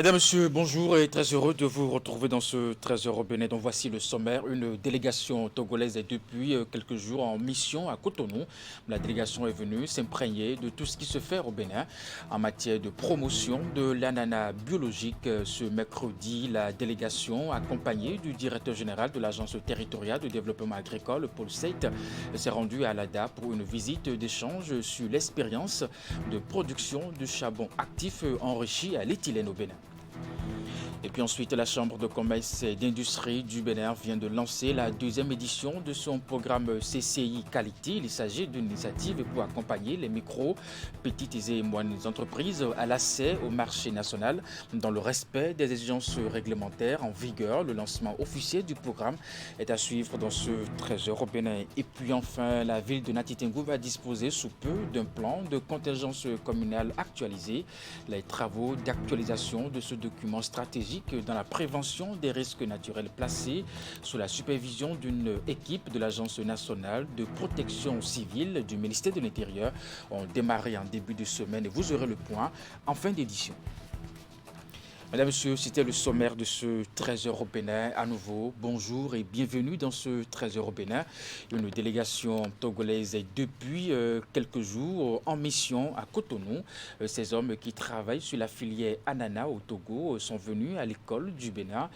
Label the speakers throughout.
Speaker 1: Mesdames, Messieurs, bonjour et très heureux de vous retrouver dans ce Trésor au Bénin. Donc voici le sommaire. Une délégation togolaise est depuis quelques jours en mission à Cotonou. La délégation est venue s'imprégner de tout ce qui se fait au Bénin en matière de promotion de l'ananas biologique. Ce mercredi, la délégation, accompagnée du directeur général de l'Agence territoriale de développement agricole, Paul Seit, s'est rendue à l'ADA pour une visite d'échange sur l'expérience de production de charbon actif enrichi à l'éthylène au Bénin. Et puis ensuite, la Chambre de commerce et d'industrie du Bénin vient de lancer la deuxième édition de son programme CCI Qualité. Il s'agit d'une initiative pour accompagner les micro, petites et moyennes entreprises à l'accès au marché national dans le respect des exigences réglementaires en vigueur. Le lancement officiel du programme est à suivre dans ce Trésor au Bénin. Et puis enfin, la ville de Natitingou va disposer sous peu d'un plan de contingence communale actualisé. Les travaux d'actualisation de ce document stratégique dans la prévention des risques naturels placés sous la supervision d'une équipe de l'Agence nationale de protection civile du ministère de l'Intérieur ont démarré en début de semaine et vous aurez le point en fin d'édition. Mesdames, Messieurs, c'était le sommaire de ce Trésor au Bénin. À nouveau, bonjour et bienvenue dans ce Trésor au Bénin. Une délégation togolaise est depuis quelques jours en mission à Cotonou. Ces hommes qui travaillent sur la filière ananas au Togo sont venus à l'école du Bénin.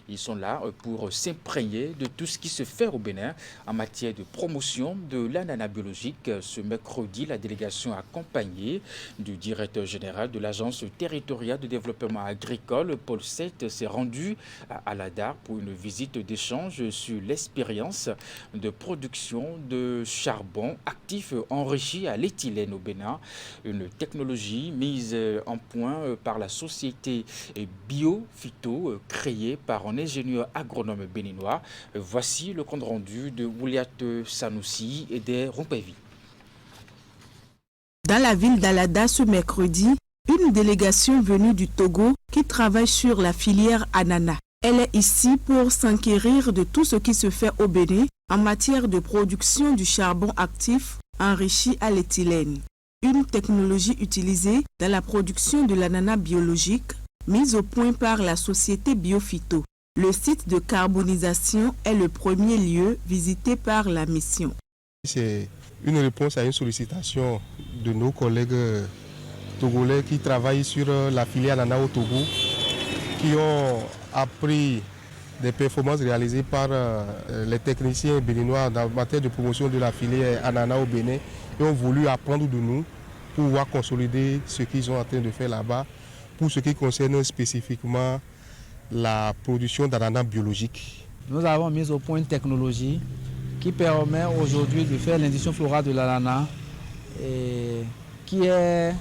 Speaker 1: Ils sont là pour s'imprégner de tout ce qui se fait au Bénin en matière de promotion de l'ananas biologique. Ce mercredi, la délégation accompagnée du directeur général de l'Agence territoriale de développement agricole, Paul Seit, s'est rendu à l'ADA pour une visite d'échange sur l'expérience de production de charbon actif enrichi à l'éthylène au Bénin, une technologie mise en point par la société BioPhyto créée par un ingénieur agronome béninois. Voici le compte rendu de Ouliat Sanoussi et des Rompevi.
Speaker 2: Dans la ville d'Alada ce mercredi, une délégation venue du Togo qui travaille sur la filière ananas. Elle est ici pour s'enquérir de tout ce qui se fait au Bénin en matière de production du charbon actif enrichi à l'éthylène. Une technologie utilisée dans la production de l'ananas biologique mise au point par la société BioPhyto. Le site de carbonisation est le premier lieu visité par la mission.
Speaker 3: C'est une réponse à une sollicitation de nos collègues togolais qui travaillent sur la filière ananas au Togo, qui ont appris des performances réalisées par les techniciens béninois en matière de promotion de la filière ananas au Bénin et ont voulu apprendre de nous pour pouvoir consolider ce qu'ils sont en train de faire là-bas pour ce qui concerne spécifiquement la production d'ananas biologiques.
Speaker 4: Nous avons mis au point une technologie qui permet aujourd'hui de faire l'induction florale de l'ananas et qui est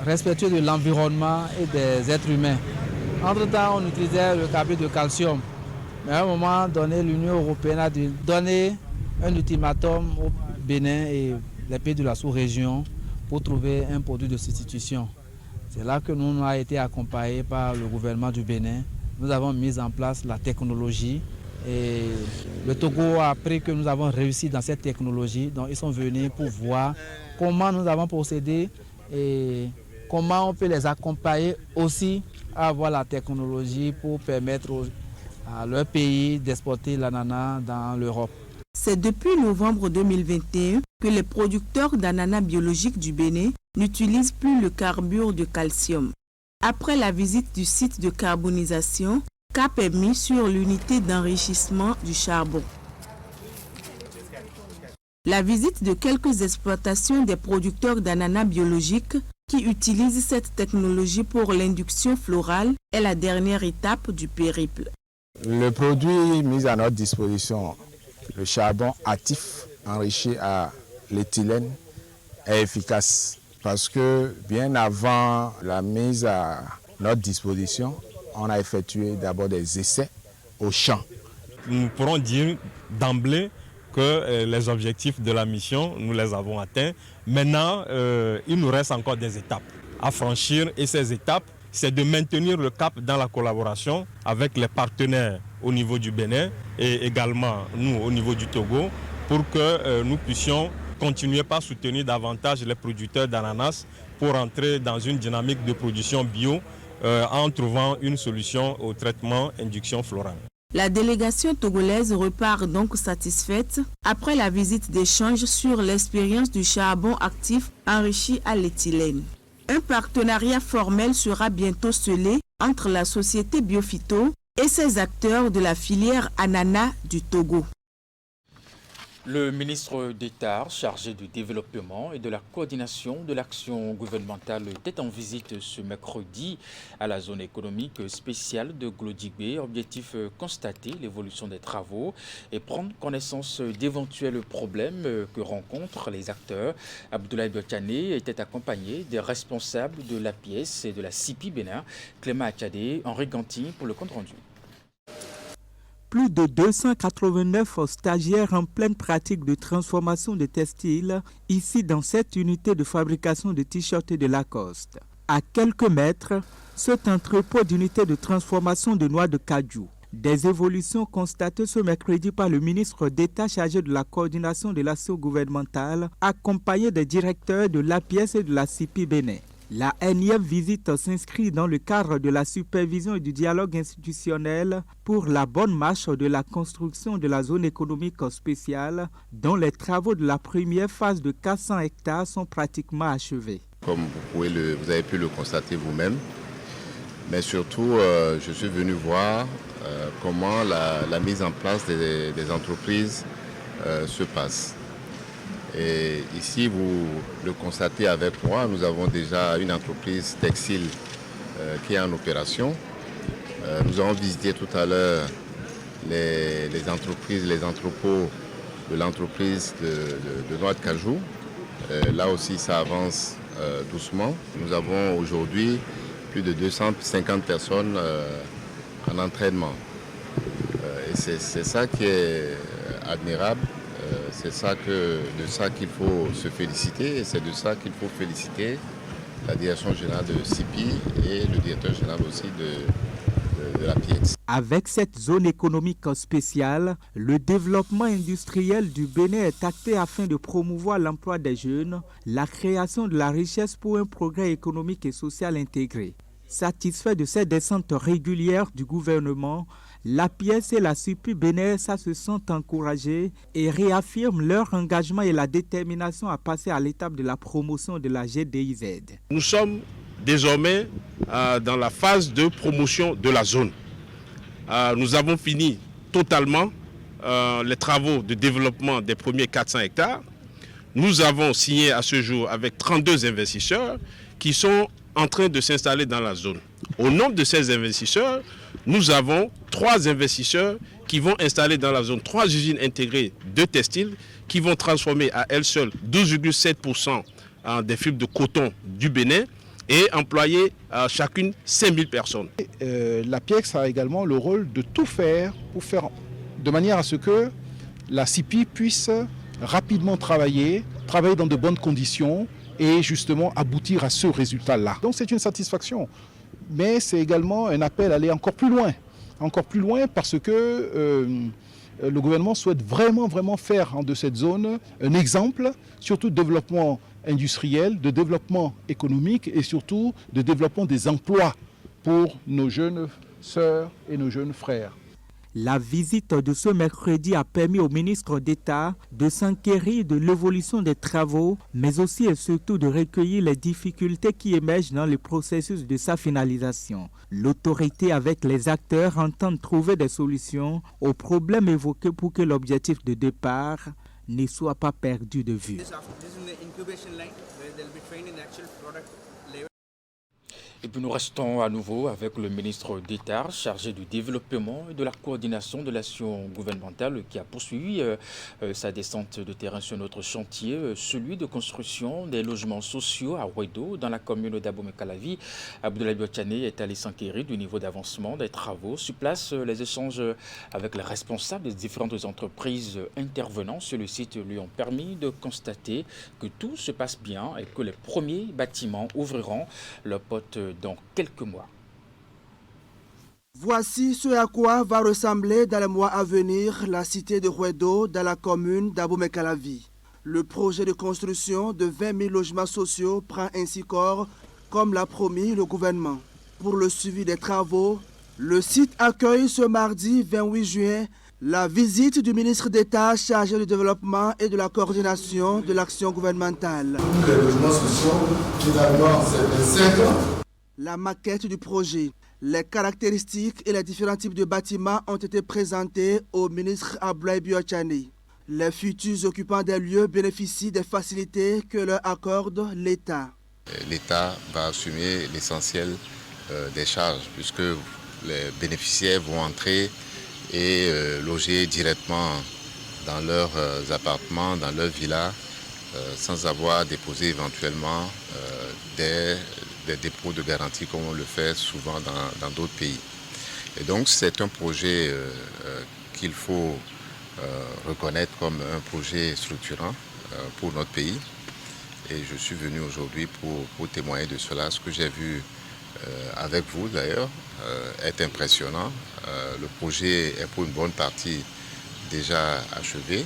Speaker 4: respectueux de l'environnement et des êtres humains. Entre-temps, on utilisait le carbure de calcium. Mais à un moment donné, l'Union européenne a donné un ultimatum au Bénin et les pays de la sous-région pour trouver un produit de substitution. C'est là que nous avons été accompagnés par le gouvernement du Bénin. Nous avons mis en place la technologie et le Togo a appris que nous avons réussi dans cette technologie. Donc ils sont venus pour voir comment nous avons procédé et comment on peut les accompagner aussi à avoir la technologie pour permettre à leur pays d'exporter l'ananas dans l'Europe.
Speaker 2: C'est depuis novembre 2021 que les producteurs d'ananas biologiques du Bénin n'utilisent plus le carbure de calcium. Après la visite du site de carbonisation, cap est mis sur l'unité d'enrichissement du charbon. La visite de quelques exploitations des producteurs d'ananas biologiques qui utilisent cette technologie pour l'induction florale est la dernière étape du périple.
Speaker 5: Le produit mis à notre disposition, le charbon actif enrichi à l'éthylène, est efficace parce que bien avant la mise à notre disposition, on a effectué d'abord des essais au champ.
Speaker 6: Nous pourrons dire d'emblée que les objectifs de la mission, nous les avons atteints. Maintenant, il nous reste encore des étapes à franchir et ces étapes, c'est de maintenir le cap dans la collaboration avec les partenaires au niveau du Bénin et également nous au niveau du Togo pour que nous puissions continuer par soutenir davantage les producteurs d'ananas pour entrer dans une dynamique de production bio en trouvant une solution au traitement induction florale.
Speaker 2: La délégation togolaise repart donc satisfaite après la visite d'échange sur l'expérience du charbon actif enrichi à l'éthylène. Un partenariat formel sera bientôt scellé entre la société Biophyto et ses acteurs de la filière ananas du Togo.
Speaker 1: Le ministre d'État chargé du développement et de la coordination de l'action gouvernementale était en visite ce mercredi à la zone économique spéciale de Glodigbe. Objectif constater l'évolution des travaux et prendre connaissance d'éventuels problèmes que rencontrent les acteurs. Abdoulaye Biotiané était accompagné des responsables de l'APS et de la CIPI Bénin. Clément Achadé, Henri Ganti pour le compte rendu.
Speaker 7: Plus de 289 stagiaires en pleine pratique de transformation de textiles, ici dans cette unité de fabrication de t-shirts et de Lacoste. À quelques mètres, cet entrepôt d'unité de transformation de noix de cajou. Des évolutions constatées ce mercredi par le ministre d'État chargé de la coordination de l'action gouvernementale, accompagné des directeurs de l'APS et de la CIPI Bénin. La énième visite s'inscrit dans le cadre de la supervision et du dialogue institutionnel pour la bonne marche de la construction de la zone économique spéciale, dont les travaux de la première phase de 400 hectares sont pratiquement achevés.
Speaker 8: Comme vous avez pu le constater vous-même, mais surtout je suis venu voir comment la mise en place des entreprises se passe. Et ici, vous le constatez avec moi, nous avons déjà une entreprise textile qui est en opération. Nous avons visité tout à l'heure les entreprises, les entrepôts de l'entreprise de noix de cajou. Là aussi, ça avance doucement. Nous avons aujourd'hui plus de 250 personnes en entraînement. Et c'est ça qui est admirable. C'est de ça qu'il faut se féliciter et c'est de ça qu'il faut féliciter la direction générale de CIPI et le directeur général aussi de la PIEX.
Speaker 7: Avec cette zone économique spéciale, le développement industriel du Bénin est acté afin de promouvoir l'emploi des jeunes, la création de la richesse pour un progrès économique et social intégré. Satisfait de ces descentes régulières du gouvernement, l'APS et la CIPI Bénin se sentent encouragés et réaffirment leur engagement et la détermination à passer à l'étape de la promotion de la GDIZ.
Speaker 9: Nous sommes désormais dans la phase de promotion de la zone. Nous avons fini totalement les travaux de développement des premiers 400 hectares. Nous avons signé à ce jour avec 32 investisseurs qui sont en train de s'installer dans la zone. Au nombre de ces investisseurs, nous avons 3 investisseurs qui vont installer dans la zone 3 usines intégrées de textiles qui vont transformer à elles seules 12,7% des fibres de coton du Bénin et employer chacune 5000 personnes.
Speaker 10: La PIEX a également le rôle de tout faire pour faire de manière à ce que la CIPI puisse rapidement travailler dans de bonnes conditions et justement aboutir à ce résultat-là. Donc c'est une satisfaction, mais c'est également un appel à aller encore plus loin parce que le gouvernement souhaite vraiment faire de cette zone un exemple, surtout de développement industriel, de développement économique et surtout de développement des emplois pour nos jeunes sœurs et nos jeunes frères.
Speaker 7: La visite de ce mercredi a permis au ministre d'État de s'enquérir de l'évolution des travaux, mais aussi et surtout de recueillir les difficultés qui émergent dans le processus de sa finalisation. L'autorité avec les acteurs entend trouver des solutions aux problèmes évoqués pour que l'objectif de départ ne soit pas perdu de vue.
Speaker 1: Et puis nous restons à nouveau avec le ministre d'État chargé du développement et de la coordination de l'action gouvernementale qui a poursuivi sa descente de terrain sur notre chantier, celui de construction des logements sociaux à Ouedo dans la commune d'Abomey-Calavi. Abdoulaye Biotiané est allé s'enquérir du niveau d'avancement des travaux. Sur place, les échanges avec les responsables des différentes entreprises intervenant sur le site lui ont permis de constater que tout se passe bien et que les premiers bâtiments ouvriront leurs portes dans quelques mois.
Speaker 11: Voici ce à quoi va ressembler dans les mois à venir la cité de Ouedo dans la commune d'Abomey-Calavi. Le projet de construction de 20 000 logements sociaux prend ainsi corps comme l'a promis le gouvernement. Pour le suivi des travaux, le site accueille ce mardi 28 juin la visite du ministre d'État chargé du développement et de la coordination de l'action gouvernementale.
Speaker 12: Les logements sociaux, finalement, c'est 5 ans.
Speaker 11: La maquette du projet, les caractéristiques et les différents types de bâtiments ont été présentés au ministre Abdoulaye Biotchani. Les futurs occupants des lieux bénéficient des facilités que leur accorde l'État.
Speaker 8: L'État va assumer l'essentiel des charges puisque les bénéficiaires vont entrer et loger directement dans leurs appartements, dans leurs villas, sans avoir déposé éventuellement des dépôts de garantie comme on le fait souvent dans d'autres pays. Et donc c'est un projet qu'il faut reconnaître comme un projet structurant pour notre pays. Et je suis venu aujourd'hui pour témoigner de cela. Ce que j'ai vu avec vous d'ailleurs est impressionnant. Le projet est pour une bonne partie déjà achevé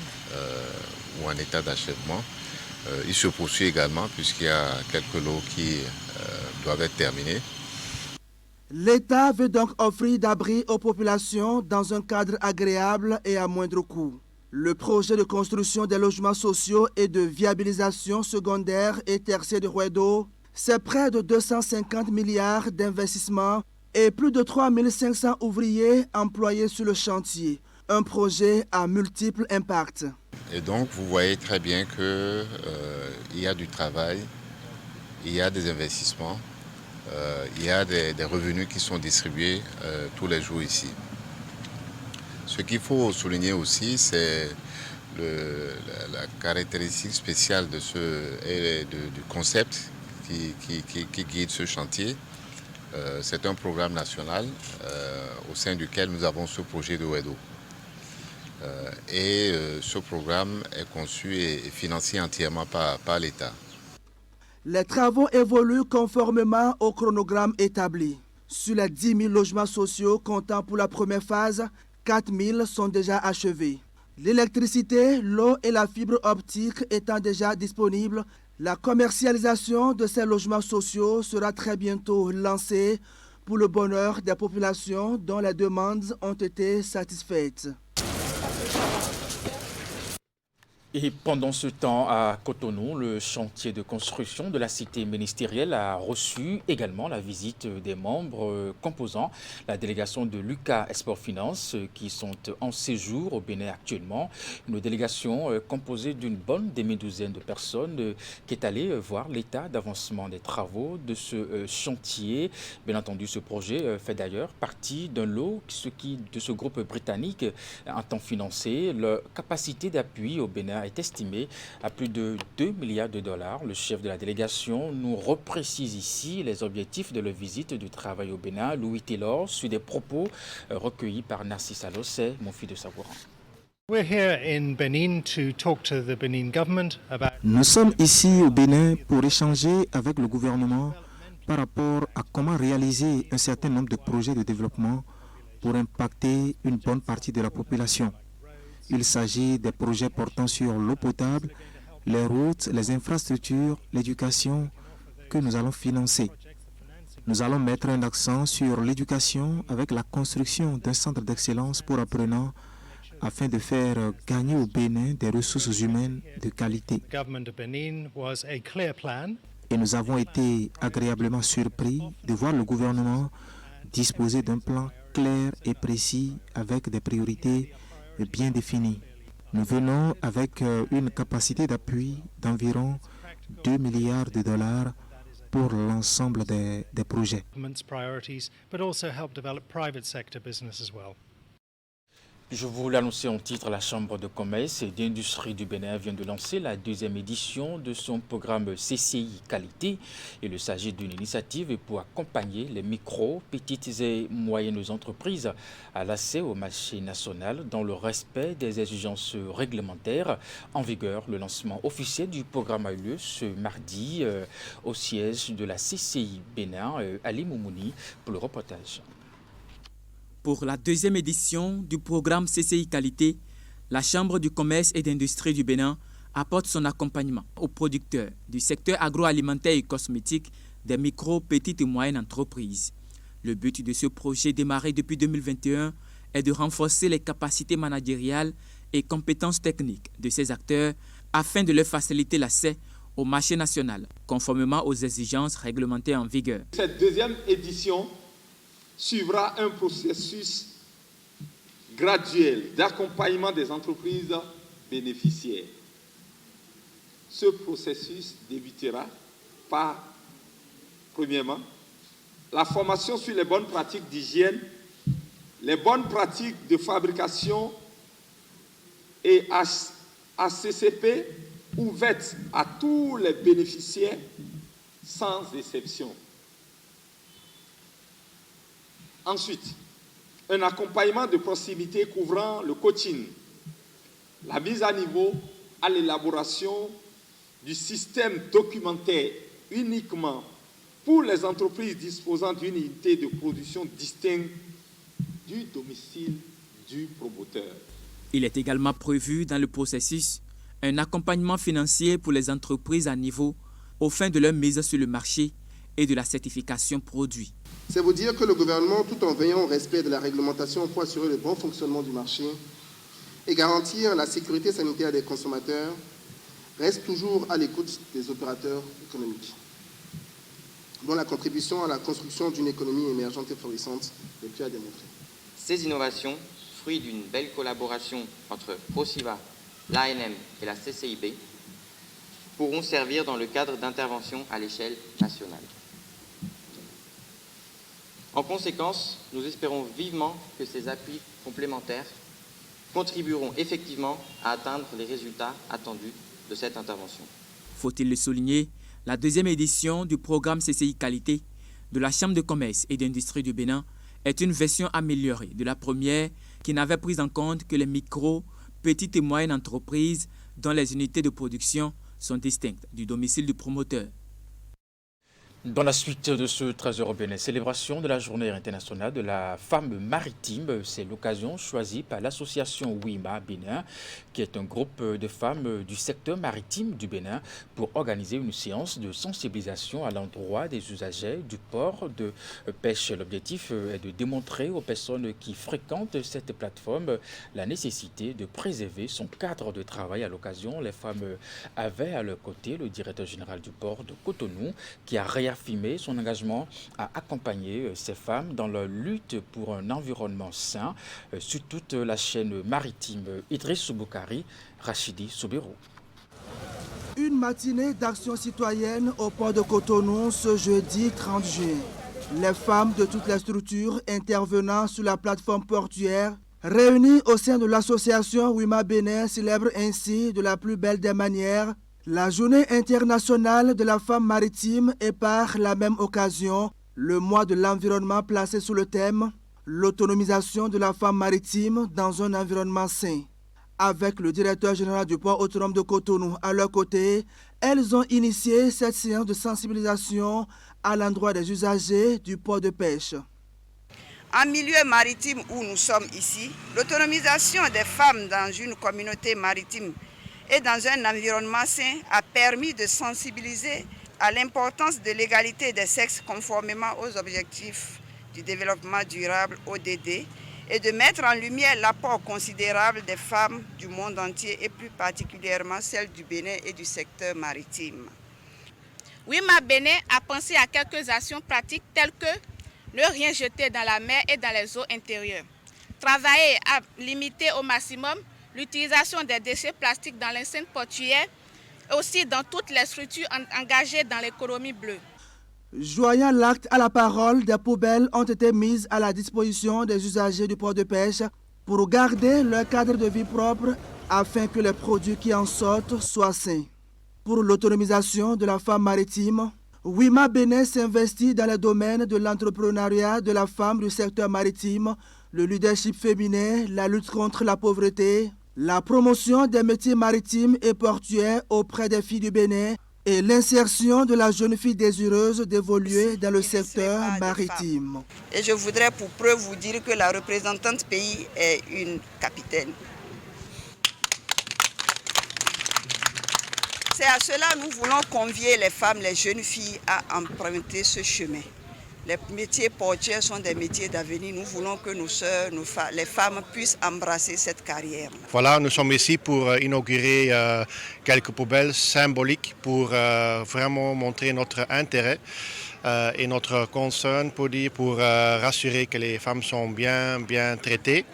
Speaker 8: ou en état d'achèvement. Il se poursuit également puisqu'il y a quelques lots qui doivent être terminés.
Speaker 11: L'État veut donc offrir d'abri aux populations dans un cadre agréable et à moindre coût. Le projet de construction des logements sociaux et de viabilisation secondaire et tertiaire de Rouedo, c'est près de 250 milliards d'investissements et plus de 3500 ouvriers employés sur le chantier. Un projet à multiples impacts.
Speaker 8: Et donc vous voyez très bien qu'il y a du travail, il y a des investissements, il y a des revenus qui sont distribués tous les jours ici. Ce qu'il faut souligner aussi, c'est la caractéristique spéciale du concept qui guide ce chantier. C'est un programme national au sein duquel nous avons ce projet de Rouedo. Ce programme est conçu et financé entièrement par l'État.
Speaker 11: Les travaux évoluent conformément au chronogramme établi. Sur les 10 000 logements sociaux comptant pour la première phase, 4 000 sont déjà achevés. L'électricité, l'eau et la fibre optique étant déjà disponibles, la commercialisation de ces logements sociaux sera très bientôt lancée pour le bonheur des populations dont les demandes ont été satisfaites.
Speaker 1: Et pendant ce temps, à Cotonou, le chantier de construction de la cité ministérielle a reçu également la visite des membres composant la délégation de Lucas Export Finance qui sont en séjour au Bénin actuellement. Une délégation composée d'une bonne demi-douzaine de personnes qui est allée voir l'état d'avancement des travaux de ce chantier. Bien entendu, ce projet fait d'ailleurs partie d'un lot de ce groupe britannique entend financer. Leur capacité d'appui au Bénin est estimé à plus de 2 milliards de dollars. Le chef de la délégation nous reprécise ici les objectifs de leur visite de travail au Bénin. Louis Taylor suit des propos recueillis par Narcisse Alossé, mon fils de Savouran.
Speaker 13: Nous sommes ici au Bénin pour échanger avec le gouvernement par rapport à comment réaliser un certain nombre de projets de développement pour impacter une bonne partie de la population. Il s'agit des projets portant sur l'eau potable, les routes, les infrastructures, l'éducation que nous allons financer. Nous allons mettre un accent sur l'éducation avec la construction d'un centre d'excellence pour apprenants afin de faire gagner au Bénin des ressources humaines de qualité. Et nous avons été agréablement surpris de voir le gouvernement disposer d'un plan clair et précis avec des priorités bien définies. Nous venons avec une capacité d'appui d'environ 2 milliards de dollars pour l'ensemble des projets.
Speaker 1: Je vous l'annonçais en titre, la Chambre de commerce et d'industrie du Bénin vient de lancer la 2e édition de son programme CCI Qualité. Il s'agit d'une initiative pour accompagner les micro, petites et moyennes entreprises à l'accès au marché national dans le respect des exigences réglementaires en vigueur. Le lancement officiel du programme a eu lieu ce mardi au siège de la CCI Bénin. Ali Moumouni pour le reportage.
Speaker 14: Pour la 2e édition du programme CCI Qualité, la Chambre du commerce et d'industrie du Bénin apporte son accompagnement aux producteurs du secteur agroalimentaire et cosmétique des micro, petites et moyennes entreprises. Le but de ce projet démarré depuis 2021 est de renforcer les capacités managériales et compétences techniques de ces acteurs afin de leur faciliter l'accès au marché national, conformément aux exigences réglementaires en vigueur.
Speaker 15: Cette deuxième édition suivra un processus graduel d'accompagnement des entreprises bénéficiaires. Ce processus débutera par, premièrement, la formation sur les bonnes pratiques d'hygiène, les bonnes pratiques de fabrication et ACCP ouvertes à tous les bénéficiaires sans exception. Ensuite, un accompagnement de proximité couvrant le coaching, la mise à niveau à l'élaboration du système documentaire uniquement pour les entreprises disposant d'une unité de production distincte du domicile du promoteur.
Speaker 14: Il est également prévu dans le processus un accompagnement financier pour les entreprises à niveau aux fins de leur mise sur le marché et de la certification produit.
Speaker 12: C'est vous dire que le gouvernement, tout en veillant au respect de la réglementation pour assurer le bon fonctionnement du marché et garantir la sécurité sanitaire des consommateurs, reste toujours à l'écoute des opérateurs économiques, dont la contribution à la construction d'une économie émergente et florissante est plus à démontrer.
Speaker 16: Ces innovations, fruits d'une belle collaboration entre ProSiva, l'ANM et la CCIB, pourront servir dans le cadre d'interventions à l'échelle nationale. En conséquence, nous espérons vivement que ces appuis complémentaires contribueront effectivement à atteindre les résultats attendus de cette intervention.
Speaker 14: Faut-il le souligner, la deuxième édition du programme CCI Qualité de la Chambre de commerce et d'industrie du Bénin est une version améliorée de la première qui n'avait pris en compte que les micro, petites et moyennes entreprises dont les unités de production sont distinctes du domicile du promoteur.
Speaker 1: Dans la suite de ce Trésor Bénin, célébration de la Journée internationale de la femme maritime, c'est l'occasion choisie par l'association WIMA Bénin, qui est un groupe de femmes du secteur maritime du Bénin, pour organiser une séance de sensibilisation à l'endroit des usagers du port de pêche. L'objectif est de démontrer aux personnes qui fréquentent cette plateforme la nécessité de préserver son cadre de travail. À l'occasion, les femmes avaient à leur côté le directeur général du port de Cotonou, qui a réaffirmé son engagement à accompagner ces femmes dans leur lutte pour un environnement sain sur toute la chaîne maritime. Idriss Souboukari, Rachidi Soubirou.
Speaker 11: Une matinée d'action citoyenne au port de Cotonou ce jeudi 30 juin. Les femmes de toutes les structures intervenant sur la plateforme portuaire réunies au sein de l'association WIMA Bénin célèbrent ainsi de la plus belle des manières la Journée internationale de la femme maritime et par la même occasion, le mois de l'environnement placé sous le thème « L'autonomisation de la femme maritime dans un environnement sain ». Avec le directeur général du port autonome de Cotonou à leur côté, elles ont initié cette séance de sensibilisation à l'endroit des usagers du port de pêche.
Speaker 17: En milieu maritime où nous sommes ici, l'autonomisation des femmes dans une communauté maritime et dans un environnement sain a permis de sensibiliser à l'importance de l'égalité des sexes conformément aux objectifs du développement durable ODD et de mettre en lumière l'apport considérable des femmes du monde entier et plus particulièrement celles du Bénin et du secteur maritime.
Speaker 18: WIMA Bénin a pensé à quelques actions pratiques telles que ne rien jeter dans la mer et dans les eaux intérieures, travailler à limiter au maximum l'utilisation des déchets plastiques dans l'enceinte portuaire et aussi dans toutes les structures engagées dans l'économie bleue.
Speaker 11: Joignant l'acte à la parole, des poubelles ont été mises à la disposition des usagers du port de pêche pour garder leur cadre de vie propre afin que les produits qui en sortent soient sains. Pour l'autonomisation de la femme maritime, WIMA Bénin s'investit dans le domaine de l'entrepreneuriat de la femme du secteur maritime, le leadership féminin, la lutte contre la pauvreté, la promotion des métiers maritimes et portuaires auprès des filles du Bénin et l'insertion de la jeune fille désireuse d'évoluer dans le secteur maritime.
Speaker 17: Et je voudrais pour preuve vous dire que la représentante pays est une capitaine. C'est à cela que nous voulons convier les femmes, les jeunes filles à emprunter ce chemin. Les métiers portuaires sont des métiers d'avenir. Nous voulons que nos sœurs, les femmes puissent embrasser cette carrière.
Speaker 19: Voilà, nous sommes ici pour inaugurer quelques poubelles symboliques pour vraiment montrer notre intérêt et notre concern pour rassurer que les femmes sont bien traitées.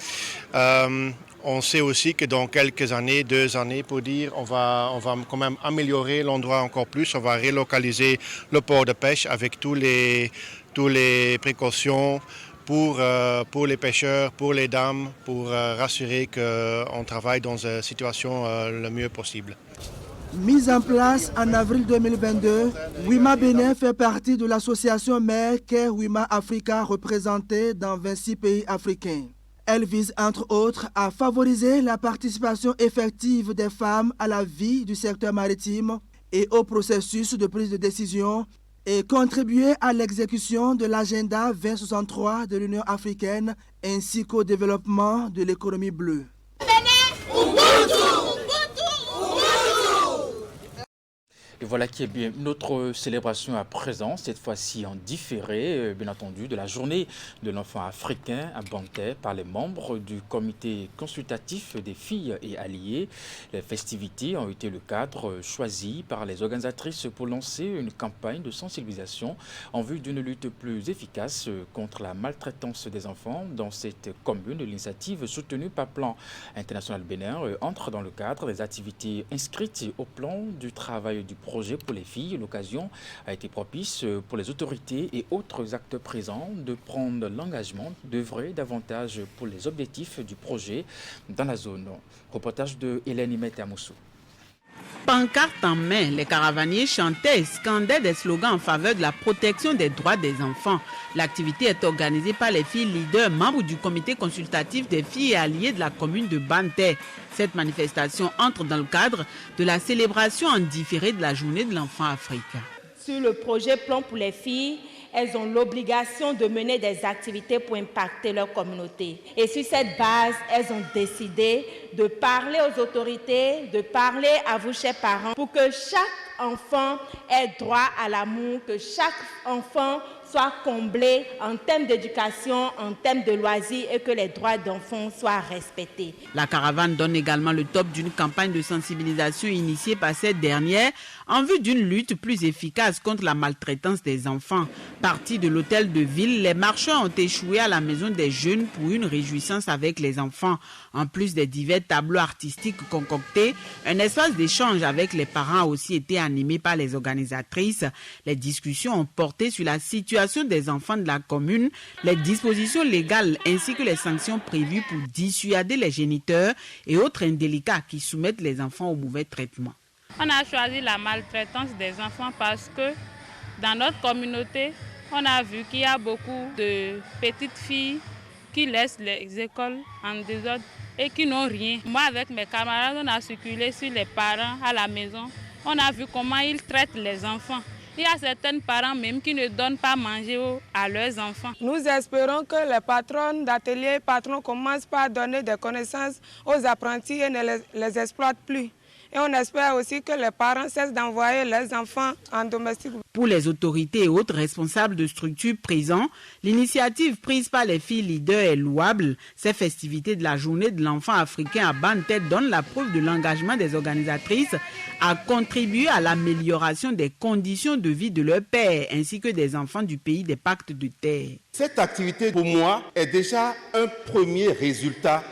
Speaker 19: On sait aussi que dans quelques années, 2 années, pour dire, on va quand même améliorer l'endroit encore plus. On va relocaliser le port de pêche avec tous les précautions pour les pêcheurs, pour les dames, pour rassurer qu'on travaille dans une situation le mieux possible.
Speaker 11: Mise en place en avril 2022, Wima Bénin fait partie de l'association mère Care Wima Africa représentée dans 26 pays africains. Elle vise entre autres à favoriser la participation effective des femmes à la vie du secteur maritime et au processus de prise de décision et contribuer à l'exécution de l'agenda 2063 de l'Union africaine ainsi qu'au développement de l'économie bleue.
Speaker 1: Et voilà qui est bien notre célébration à présent, cette fois-ci en différé, bien entendu, de la journée de l'enfant africain à Banté par les membres du comité consultatif des filles et alliés. Les festivités ont été le cadre choisi par les organisatrices pour lancer une campagne de sensibilisation en vue d'une lutte plus efficace contre la maltraitance des enfants dans cette commune. L'initiative soutenue par Plan International Bénin entre dans le cadre des activités inscrites au plan du travail du projet pour les filles. L'occasion a été propice pour les autorités et autres acteurs présents de prendre l'engagement d'œuvrer davantage pour les objectifs du projet dans la zone. Reportage de Hélène Imete Amoussou.
Speaker 20: Pancarte en main, les caravaniers chantaient et scandaient des slogans en faveur de la protection des droits des enfants. L'activité est organisée par les filles leaders, membres du comité consultatif des filles et alliés de la commune de Banté. Cette manifestation entre dans le cadre de la célébration en différé de la journée de l'enfant africain.
Speaker 21: Sur le projet Plan pour les filles, elles ont l'obligation de mener des activités pour impacter leur communauté. Et sur cette base, elles ont décidé de parler aux autorités, de parler à vous, chers parents, pour que chaque enfant ait droit à l'amour, que chaque enfant soit comblé en termes d'éducation, en termes de loisirs et que les droits d'enfants soient respectés.
Speaker 20: La caravane donne également le top d'une campagne de sensibilisation initiée par cette dernière en vue d'une lutte plus efficace contre la maltraitance des enfants. Partis de l'hôtel de ville, les marcheurs ont échoué à la maison des jeunes pour une réjouissance avec les enfants. En plus des divers tableaux artistiques concoctés, un espace d'échange avec les parents a aussi été animé par les organisatrices. Les discussions ont porté sur la situation des enfants de la commune, les dispositions légales ainsi que les sanctions prévues pour dissuader les géniteurs et autres indélicats qui soumettent les enfants au mauvais traitement.
Speaker 22: On a choisi la maltraitance des enfants parce que dans notre communauté, on a vu qu'il y a beaucoup de petites filles qui laissent les écoles en désordre et qui n'ont rien. Moi, avec mes camarades, on a circulé sur les parents à la maison. On a vu comment ils traitent les enfants. Il y a certains parents même qui ne donnent pas manger à leurs enfants.
Speaker 23: Nous espérons que les patrons d'ateliers et patrons commencent par donner des connaissances aux apprentis et ne les exploitent plus. Et on espère aussi que les parents cessent d'envoyer leurs enfants en domestique.
Speaker 20: Pour les autorités et autres responsables de structures présents, l'initiative prise par les filles leaders est louable. Ces festivités de la journée de l'enfant africain à Banté donnent la preuve de l'engagement des organisatrices à contribuer à l'amélioration des conditions de vie de leurs pères ainsi que des enfants du pays des pactes de terre.
Speaker 24: Cette activité, pour moi, est déjà un premier résultat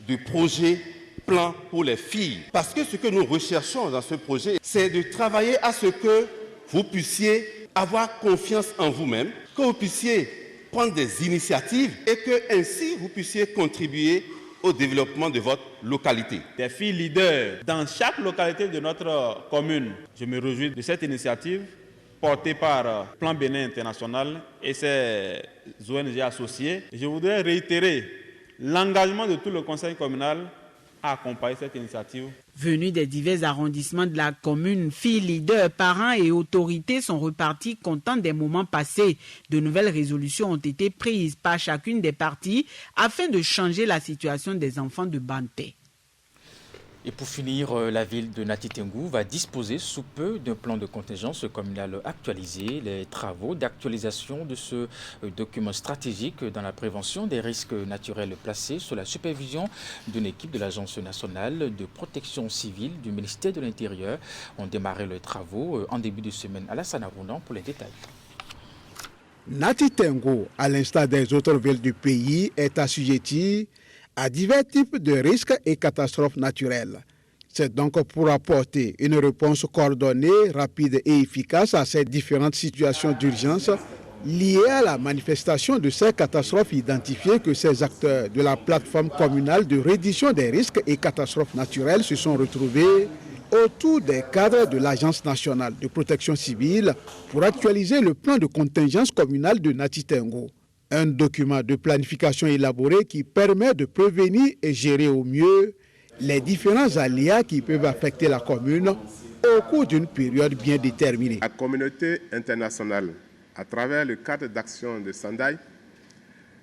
Speaker 24: du projet Plan pour les filles. Parce que ce que nous recherchons dans ce projet, c'est de travailler à ce que vous puissiez avoir confiance en vous-même, que vous puissiez prendre des initiatives et que ainsi vous puissiez contribuer au développement de votre localité.
Speaker 25: Des filles leaders dans chaque localité de notre commune. Je me réjouis de cette initiative portée par Plan Bénin International et ses ONG associées. Je voudrais réitérer l'engagement de tout le conseil communal à accompagner cette initiative.
Speaker 20: Venus des divers arrondissements de la commune, filles, leaders, parents et autorités sont repartis contents des moments passés. De nouvelles résolutions ont été prises par chacune des parties afin de changer la situation des enfants de Banté.
Speaker 1: Et pour finir, la ville de Nati Tengou va disposer sous peu d'un plan de contingence communal actualisé. Les travaux d'actualisation de ce document stratégique dans la prévention des risques naturels placés sous la supervision d'une équipe de l'Agence nationale de protection civile du ministère de l'Intérieur ont démarré leurs travaux en début de semaine. Alassane Arounan pour les détails.
Speaker 2: Nati Tengou, à l'instar des autres villes du pays, est assujettie à divers types de risques et catastrophes naturelles. C'est donc pour apporter une réponse coordonnée, rapide et efficace à ces différentes situations d'urgence liées à la manifestation de ces catastrophes identifiées que ces acteurs de la plateforme communale de réduction des risques et catastrophes naturelles se sont retrouvés autour des cadres de l'Agence nationale de protection civile pour actualiser le plan de contingence communale de Nati Tengou. Un document de planification élaboré qui permet de prévenir et gérer au mieux les différents aléas qui peuvent affecter la commune au cours d'une période bien déterminée.
Speaker 3: La communauté internationale, à travers le cadre d'action de Sendai,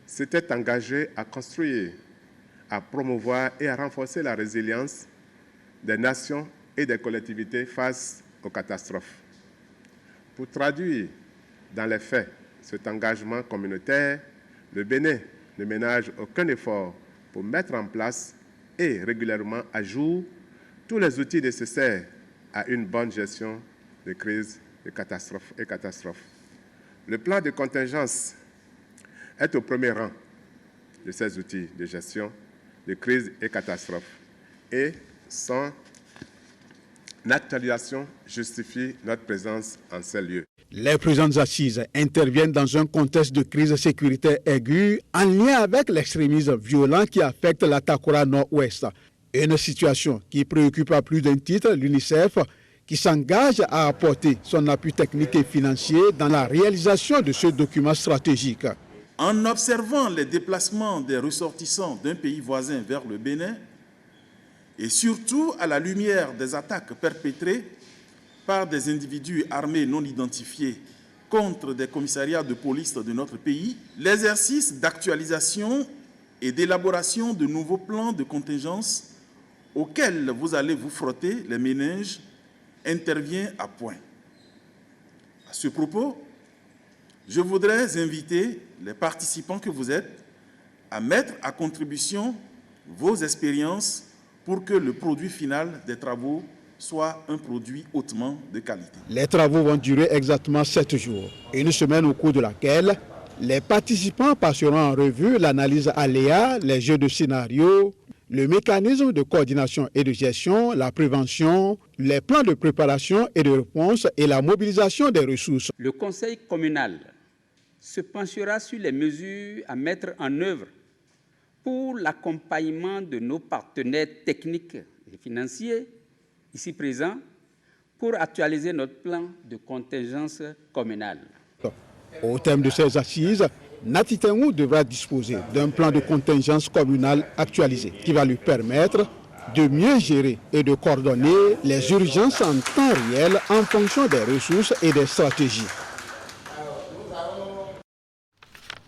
Speaker 3: s'était engagée à construire, à promouvoir et à renforcer la résilience des nations et des collectivités face aux catastrophes. Pour traduire dans les faits cet engagement communautaire, le Bénin ne ménage aucun effort pour mettre en place et régulièrement à jour tous les outils nécessaires à une bonne gestion de crises, de catastrophes et catastrophes. Le plan de contingence est au premier rang de ces outils de gestion de crises et catastrophes et son actualisation justifie notre présence en ces lieux.
Speaker 2: Les présentes assises interviennent dans un contexte de crise sécuritaire aiguë en lien avec l'extrémisme violent qui affecte la Takora Nord-Ouest. Une situation qui préoccupe à plus d'un titre l'UNICEF qui s'engage à apporter son appui technique et financier dans la réalisation de ce document stratégique.
Speaker 4: En observant les déplacements des ressortissants d'un pays voisin vers le Bénin, et surtout à la lumière des attaques perpétrées par des individus armés non identifiés contre des commissariats de police de notre pays, l'exercice d'actualisation et d'élaboration de nouveaux plans de contingence auxquels vous allez vous frotter les méninges intervient à point. À ce propos, je voudrais inviter les participants que vous êtes à mettre à contribution vos expériences pour que le produit final des travaux soit un produit hautement de qualité.
Speaker 2: Les travaux vont durer exactement 7 jours, une semaine au cours de laquelle les participants passeront en revue l'analyse aléa, les jeux de scénarios, le mécanisme de coordination et de gestion, la prévention, les plans de préparation et de réponse et la mobilisation des ressources.
Speaker 5: Le conseil communal se penchera sur les mesures à mettre en œuvre pour l'accompagnement de nos partenaires techniques et financiers, ici présents, pour actualiser notre plan de contingence communale.
Speaker 2: Au terme de ces assises, Nati Tengou devra disposer d'un plan de contingence communale actualisé qui va lui permettre de mieux gérer et de coordonner les urgences en temps réel en fonction des ressources et des stratégies.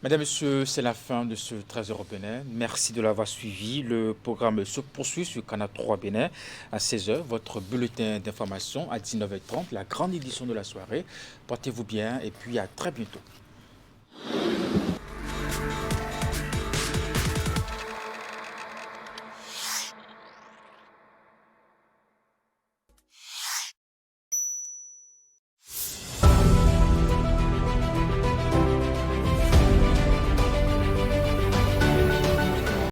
Speaker 1: Mesdames, Messieurs, c'est la fin de ce 13h au Bénin. Merci de l'avoir suivi. Le programme se poursuit sur Canal 3 Bénin à 16h. Votre bulletin d'information à 19h30, la grande édition de la soirée. Portez-vous bien et puis à très bientôt.